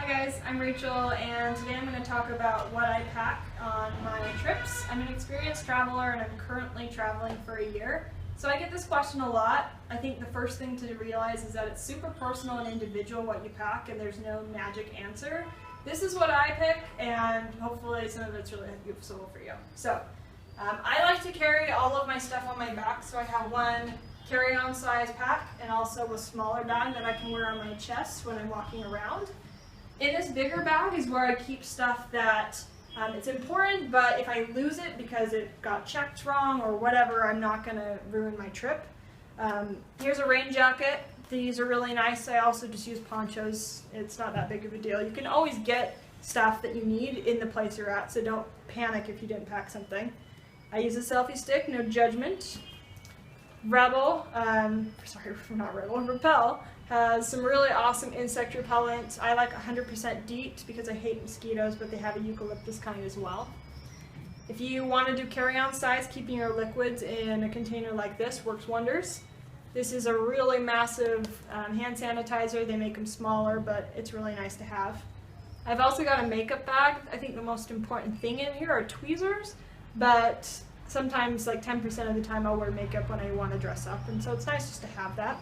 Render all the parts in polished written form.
Hi guys, I'm Rachel, and today I'm going to talk about what I pack on my trips. I'm an experienced traveler and I'm currently traveling for a year. So I get this question a lot. I think the first thing to realize is that it's super personal and individual what you pack, and there's no magic answer. This is what I pick, and hopefully some of it's really useful for you. So I like to carry all of my stuff on my back, so I have one carry-on size pack and also a smaller bag that I can wear on my chest when I'm walking around. In this bigger bag is where I keep stuff that it's important, but if I lose it because it got checked wrong or whatever, I'm not going to ruin my trip. Here's a rain jacket. These are really nice. I also just use ponchos. It's not that big of a deal. You can always get stuff that you need in the place you're at, so don't panic if you didn't pack something. I use a selfie stick, no judgment. Repel has some really awesome insect repellent. I like 100% DEET because I hate mosquitoes, but they have a eucalyptus kind as well. If you want to do carry-on size, keeping your liquids in a container like this works wonders. This is a really massive hand sanitizer. They make them smaller, but it's really nice to have. I've also got a makeup bag. I think the most important thing in here are tweezers, but sometimes like 10% of the time I'll wear makeup when I want to dress up, and so it's nice just to have that.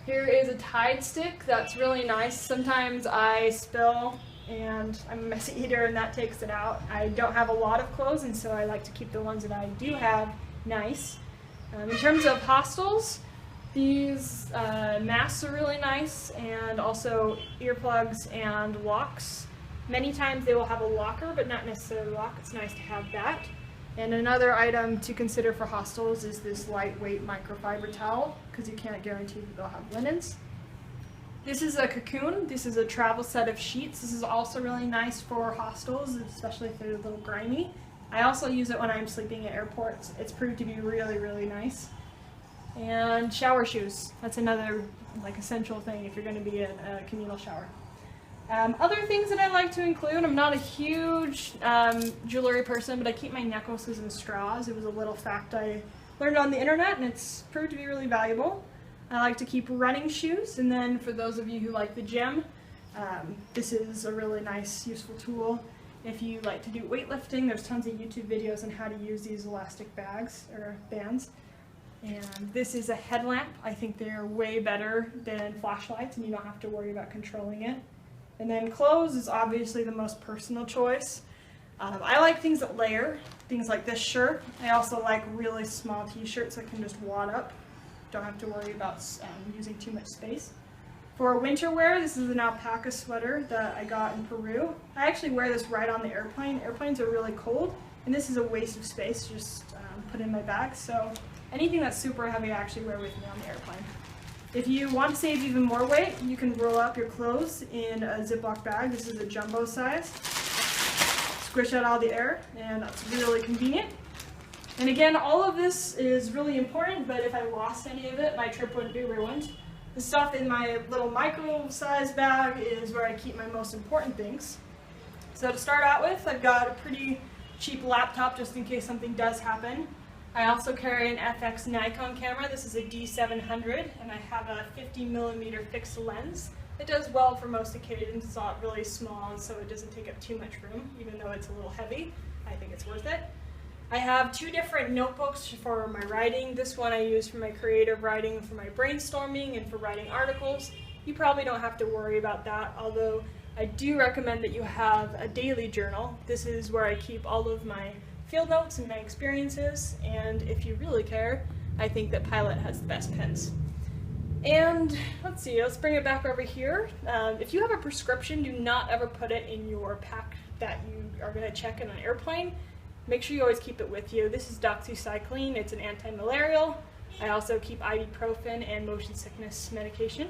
Here is a Tide stick that's really nice. Sometimes I spill and I'm a messy eater and that takes it out. I don't have a lot of clothes, and so I like to keep the ones that I do have nice. In terms of hostels, these masks are really nice, and also earplugs and locks. Many times they will have a locker, but not necessarily a lock. It's nice to have that. And another item to consider for hostels is this lightweight microfiber towel, because you can't guarantee that they'll have linens. This is a cocoon. This is a travel set of sheets. This is also really nice for hostels, especially if they're a little grimy. I also use it when I'm sleeping at airports. It's proved to be really, really nice. And shower shoes. That's another essential thing if you're going to be in a communal shower. Other things that I like to include, I'm not a huge jewelry person, but I keep my necklaces and straws. It was a little fact I learned on the internet, and it's proved to be really valuable. I like to keep running shoes, and then for those of you who like the gym, this is a really nice, useful tool. If you like to do weightlifting, there's tons of YouTube videos on how to use these elastic bags or bands. And this is a headlamp. I think they're way better than flashlights, and you don't have to worry about controlling it. And then clothes is obviously the most personal choice. I like things that layer, things like this shirt. I also like really small t-shirts that can just wad up. Don't have to worry about using too much space. For winter wear, this is an alpaca sweater that I got in Peru. I actually wear this right on the airplane. Airplanes are really cold, and this is a waste of space to just put in my bag. So anything that's super heavy I actually wear with me on the airplane. If you want to save even more weight, you can roll up your clothes in a Ziploc bag. This is a jumbo size. Squish out all the air, and that's really convenient. And again, all of this is really important, but if I lost any of it, my trip wouldn't be ruined. The stuff in my little micro-sized bag is where I keep my most important things. So to start out with, I've got a pretty cheap laptop just in case something does happen. I also carry an FX Nikon camera. This is a D700, and I have a 50mm fixed lens. It does well for most occasions. It's not really small, so it doesn't take up too much room, even though it's a little heavy. I think it's worth it. I have two different notebooks for my writing. This one I use for my creative writing, for my brainstorming, and for writing articles. You probably don't have to worry about that, although I do recommend that you have a daily journal. This is where I keep all of my field notes and my experiences, and if you really care, I think that Pilot has the best pens. And let's bring it back over here. If you have a prescription, do not ever put it in your pack that you are going to check in an airplane. Make sure you always keep it with you. This is doxycycline. It's an anti-malarial. I also keep ibuprofen and motion sickness medication.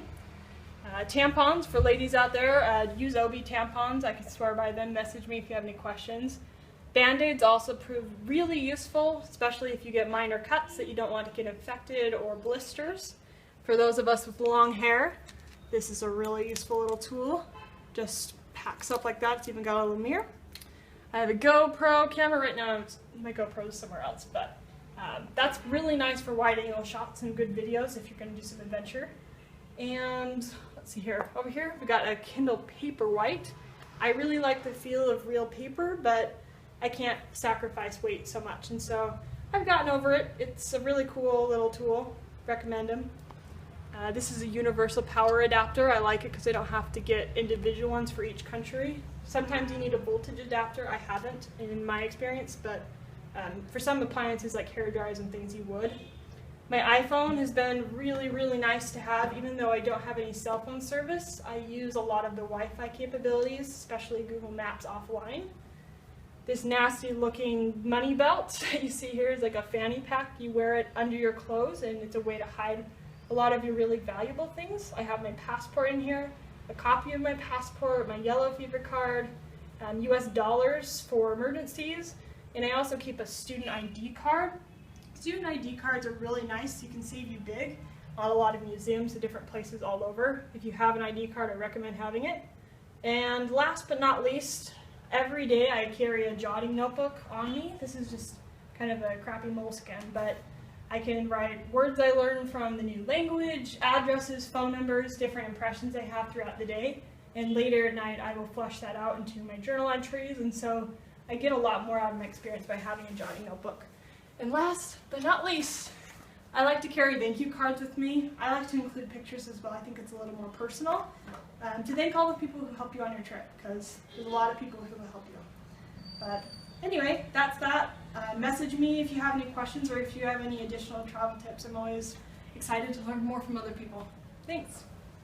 Tampons for ladies out there. Use OB tampons. I can swear by them. Message me if you have any questions. Band-Aids also prove really useful, especially if you get minor cuts that you don't want to get infected or blisters. For those of us with long hair, this is a really useful little tool. Just packs up like that. It's even got a little mirror. I have a GoPro camera. Right now my GoPro is somewhere else, but that's really nice for wide-angle shots and good videos if you're going to do some adventure. And let's see here. Over here, we got a Kindle Paperwhite. I really like the feel of real paper, but I can't sacrifice weight so much, and so I've gotten over it. It's a really cool little tool. Recommend them. This is a universal power adapter. I like it because I don't have to get individual ones for each country. Sometimes you need a voltage adapter. I haven't in my experience, but for some appliances like hair dryers and things, you would. My iPhone has been really, really nice to have, even though I don't have any cell phone service. I use a lot of the Wi-Fi capabilities, especially Google Maps offline. This nasty looking money belt that you see here is like a fanny pack. You wear it under your clothes, and it's a way to hide a lot of your really valuable things. I have my passport in here, a copy of my passport, my yellow fever card, US dollars for emergencies, and I also keep a student ID card. Student ID cards are really nice. You can save you big on a lot of museums and different places all over. If you have an ID card, I recommend having it. And last but not least, every day I carry a jotting notebook on me. This is just kind of a crappy moleskin, but I can write words I learned from the new language, addresses, phone numbers, different impressions I have throughout the day. And later at night, I will flush that out into my journal entries, and so I get a lot more out of my experience by having a jotting notebook. And last but not least, I like to carry thank you cards with me. I like to include pictures as well. I think it's a little more personal. To thank all the people who help you on your trip, because there's a lot of people who will help you. But anyway, that's that. Message me if you have any questions or if you have any additional travel tips. I'm always excited to learn more from other people. Thanks.